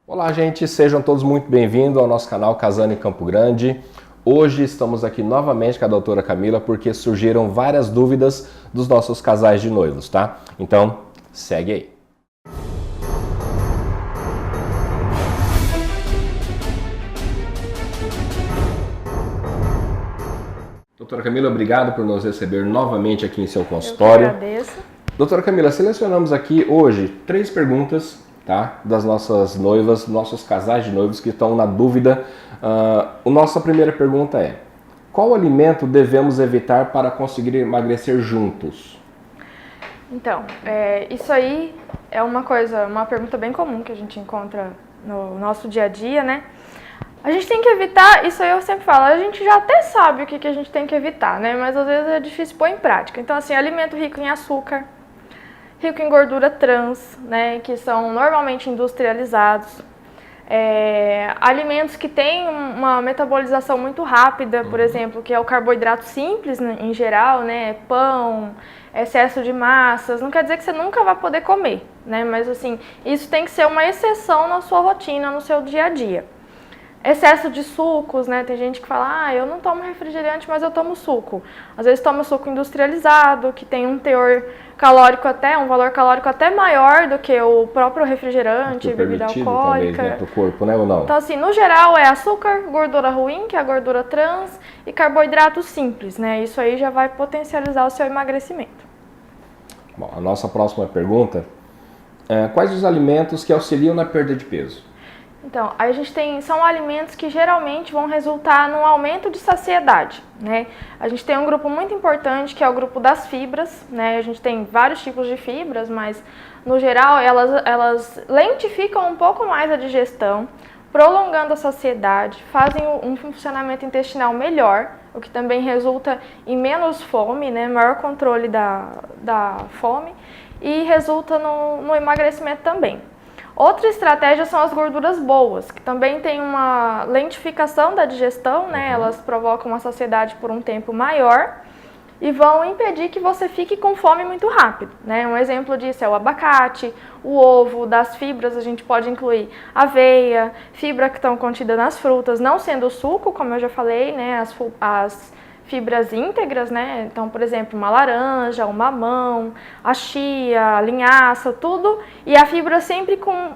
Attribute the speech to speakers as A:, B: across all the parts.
A: Olá, gente, sejam todos muito bem-vindos ao nosso canal Casando em Campo Grande. Hoje estamos aqui novamente com a doutora Camila porque surgiram várias dúvidas dos nossos casais de noivos, tá? Então, segue aí. Doutora Camila, obrigado por nos receber novamente aqui em seu consultório.
B: Eu que agradeço.
A: Doutora Camila, selecionamos aqui hoje 3 perguntas, tá? Das nossas noivas, nossos casais de noivos que estão na dúvida. A nossa primeira pergunta é: qual alimento devemos evitar para conseguir emagrecer juntos?
B: Então, isso aí é uma pergunta bem comum que a gente encontra no nosso dia a dia, né? A gente tem que evitar, isso aí eu sempre falo, a gente já até sabe o que a gente tem que evitar, né? Mas às vezes é difícil pôr em prática. Então, assim, alimento rico em açúcar, rico em gordura trans, né? Que são normalmente industrializados. Alimentos que têm uma metabolização muito rápida, por exemplo, que é o carboidrato simples, né, em geral, né? Pão, excesso de massas, não quer dizer que você nunca vai poder comer, né? Mas, assim, isso tem que ser uma exceção na sua rotina, no seu dia a dia. Excesso de sucos, né? Tem gente que fala, eu não tomo refrigerante, mas eu tomo suco. Às vezes toma suco industrializado, que tem um teor calórico um valor calórico até maior do que o próprio refrigerante, bebida alcoólica.
A: Talvez, né, pro corpo, né, ou não?
B: Então, assim, no geral é açúcar, gordura ruim, que é a gordura trans, e carboidrato simples, né? Isso aí já vai potencializar o seu emagrecimento.
A: Bom, a nossa próxima pergunta é: quais os alimentos que auxiliam na perda de peso?
B: Então, a gente são alimentos que geralmente vão resultar num aumento de saciedade, né? A gente tem um grupo muito importante que é o grupo das fibras, né? A gente tem vários tipos de fibras, mas no geral elas lentificam um pouco mais a digestão, prolongando a saciedade, fazem um funcionamento intestinal melhor, o que também resulta em menos fome, né? Maior controle da fome e resulta no emagrecimento também. Outra estratégia são as gorduras boas, que também tem uma lentificação da digestão, né? Elas provocam uma saciedade por um tempo maior e vão impedir que você fique com fome muito rápido, né? Um exemplo disso é o abacate, o ovo. Das fibras a gente pode incluir aveia, fibra que estão contidas nas frutas, não sendo o suco, como eu já falei, né? As fibras íntegras, né? Então, por exemplo, uma laranja, um mamão, a chia, a linhaça, tudo. E a fibra sempre com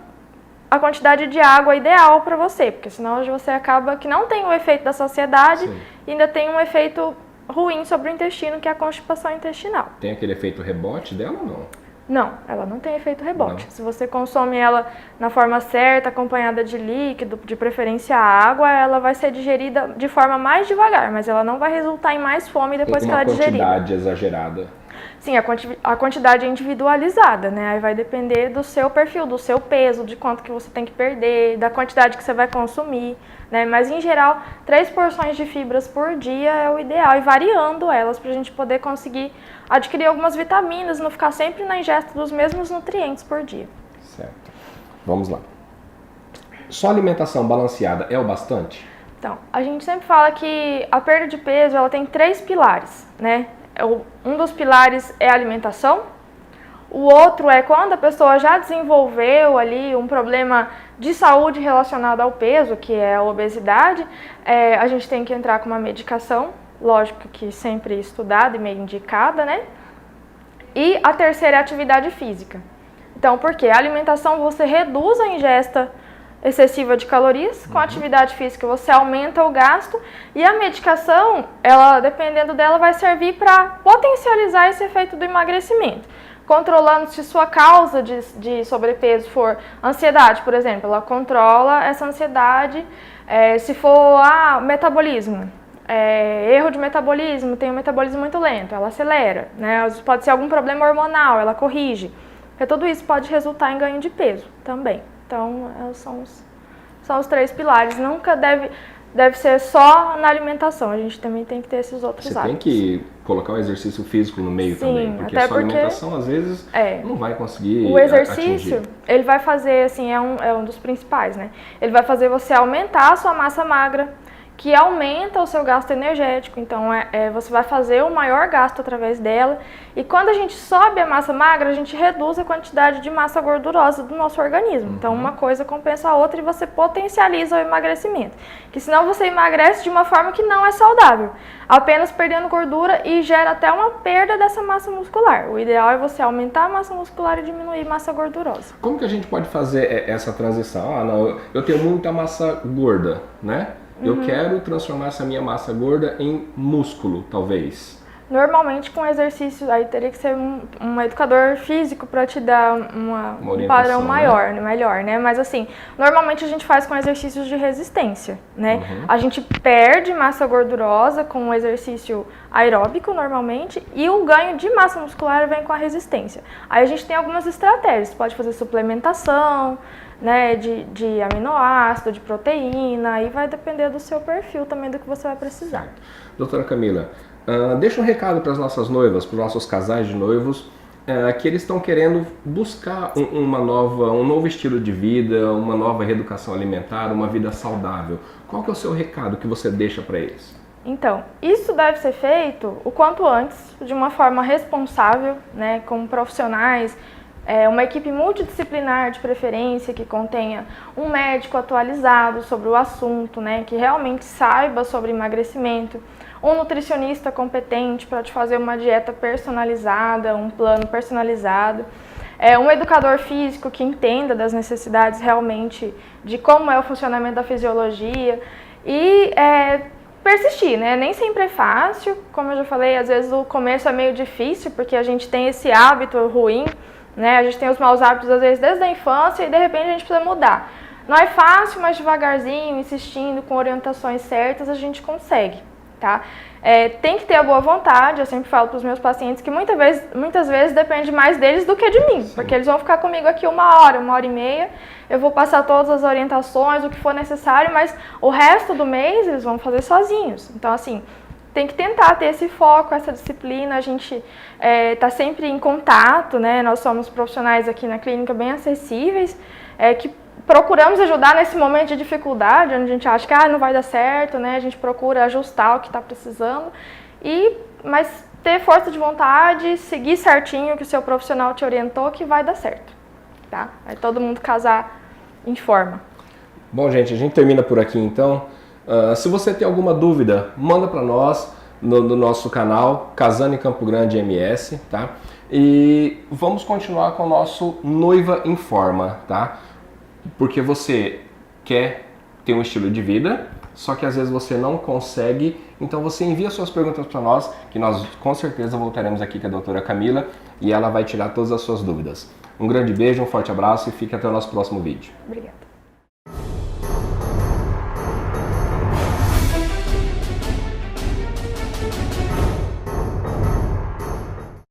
B: a quantidade de água ideal para você, porque senão você acaba que não tem o efeito da saciedade. Sim. E ainda tem um efeito ruim sobre o intestino, que é a constipação intestinal.
A: Tem aquele efeito rebote dela ou não?
B: Não, ela não tem efeito rebote. Não. Se você consome ela na forma certa, acompanhada de líquido, de preferência água, ela vai ser digerida de forma mais devagar, mas ela não vai resultar em mais fome depois que ela é digerida.
A: Uma quantidade exagerada.
B: Sim, a quantidade é individualizada, né? Aí vai depender do seu perfil, do seu peso, de quanto que você tem que perder, da quantidade que você vai consumir, né? Mas, em geral, 3 porções de fibras por dia é o ideal, e variando elas para a gente poder conseguir adquirir algumas vitaminas, não ficar sempre na ingesta dos mesmos nutrientes por dia.
A: Certo. Vamos lá. Só alimentação balanceada é o bastante?
B: Então, a gente sempre fala que a perda de peso ela tem 3 pilares, né? Um dos pilares é a alimentação, o outro é quando a pessoa já desenvolveu ali um problema de saúde relacionado ao peso, que é a obesidade, a gente tem que entrar com uma medicação, lógico que sempre estudada e meio indicada, né? E a terceira é a atividade física. Então, por quê? A alimentação você reduz a ingesta excessiva de calorias, com a atividade física você aumenta o gasto, e a medicação, ela, dependendo dela, vai servir para potencializar esse efeito do emagrecimento. Controlando, se sua causa de sobrepeso for ansiedade, por exemplo, ela controla essa ansiedade. Se for metabolismo, erro de metabolismo, tem um metabolismo muito lento, ela acelera, né? Pode ser algum problema hormonal, ela corrige. Porque tudo isso pode resultar em ganho de peso também. Então, são os 3 pilares. Nunca deve ser só na alimentação. A gente também tem que ter esses outros hábitos.
A: Você tem que colocar o exercício físico no meio. Sim, também, porque a sua alimentação, às vezes, não vai conseguir
B: o exercício,
A: atingir.
B: Ele vai fazer, assim, é um dos principais, né? Ele vai fazer você aumentar a sua massa magra, que aumenta o seu gasto energético, então você vai fazer o maior gasto através dela. E quando a gente sobe a massa magra, a gente reduz a quantidade de massa gordurosa do nosso organismo. Então uma coisa compensa a outra e você potencializa o emagrecimento. Que senão você emagrece de uma forma que não é saudável, apenas perdendo gordura e gera até uma perda dessa massa muscular. O ideal é você aumentar a massa muscular e diminuir a massa gordurosa.
A: Como que a gente pode fazer essa transição? Não, eu tenho muita massa gorda, né? Eu quero transformar essa minha massa gorda em músculo, talvez.
B: Normalmente com exercícios, aí teria que ser um educador físico para te dar um padrão maior, né? Melhor, né? Mas assim, normalmente a gente faz com exercícios de resistência, né? A gente perde massa gordurosa com um exercício aeróbico normalmente e o ganho de massa muscular vem com a resistência. Aí a gente tem algumas estratégias, pode fazer suplementação, né, de aminoácido, de proteína, aí vai depender do seu perfil também, do que você vai precisar.
A: Doutora Camila, deixa um recado para as nossas noivas, para os nossos casais de noivos, que eles estão querendo buscar um novo estilo de vida, uma nova reeducação alimentar, uma vida saudável. Qual que é o seu recado que você deixa para eles?
B: Então, isso deve ser feito o quanto antes, de uma forma responsável, né, com profissionais, uma equipe multidisciplinar de preferência, que contenha um médico atualizado sobre o assunto, né, que realmente saiba sobre emagrecimento, um nutricionista competente para te fazer uma dieta personalizada, um plano personalizado, um educador físico que entenda das necessidades realmente de como é o funcionamento da fisiologia e persistir, né? Nem sempre é fácil, como eu já falei, às vezes o começo é meio difícil porque a gente tem esse hábito ruim, né? A gente tem os maus hábitos às vezes desde a infância e de repente a gente precisa mudar. Não é fácil, mas devagarzinho, insistindo, com orientações certas, a gente consegue, tá? Tem que ter a boa vontade, eu sempre falo para os meus pacientes que muitas vezes depende mais deles do que de mim,
A: Sim.
B: Porque eles vão ficar comigo aqui uma hora e meia, eu vou passar todas as orientações, o que for necessário, mas o resto do mês eles vão fazer sozinhos. Então, assim, tem que tentar ter esse foco, essa disciplina, a gente tá sempre em contato, né? Nós somos profissionais aqui na clínica bem acessíveis, que procuramos ajudar nesse momento de dificuldade, onde a gente acha que não vai dar certo, né? A gente procura ajustar o que está precisando, mas ter força de vontade, seguir certinho o que o seu profissional te orientou, que vai dar certo, tá? Vai todo mundo casar em forma.
A: Bom, gente, a gente termina por aqui então. Se você tem alguma dúvida, manda para nós no nosso canal Casando em Campo Grande MS, tá? E vamos continuar com o nosso Noiva em Forma, tá? Porque você quer ter um estilo de vida, só que às vezes você não consegue, então você envia suas perguntas para nós, que nós com certeza voltaremos aqui com a doutora Camila e ela vai tirar todas as suas dúvidas. Um grande beijo, um forte abraço e fique até o nosso próximo vídeo.
B: Obrigada.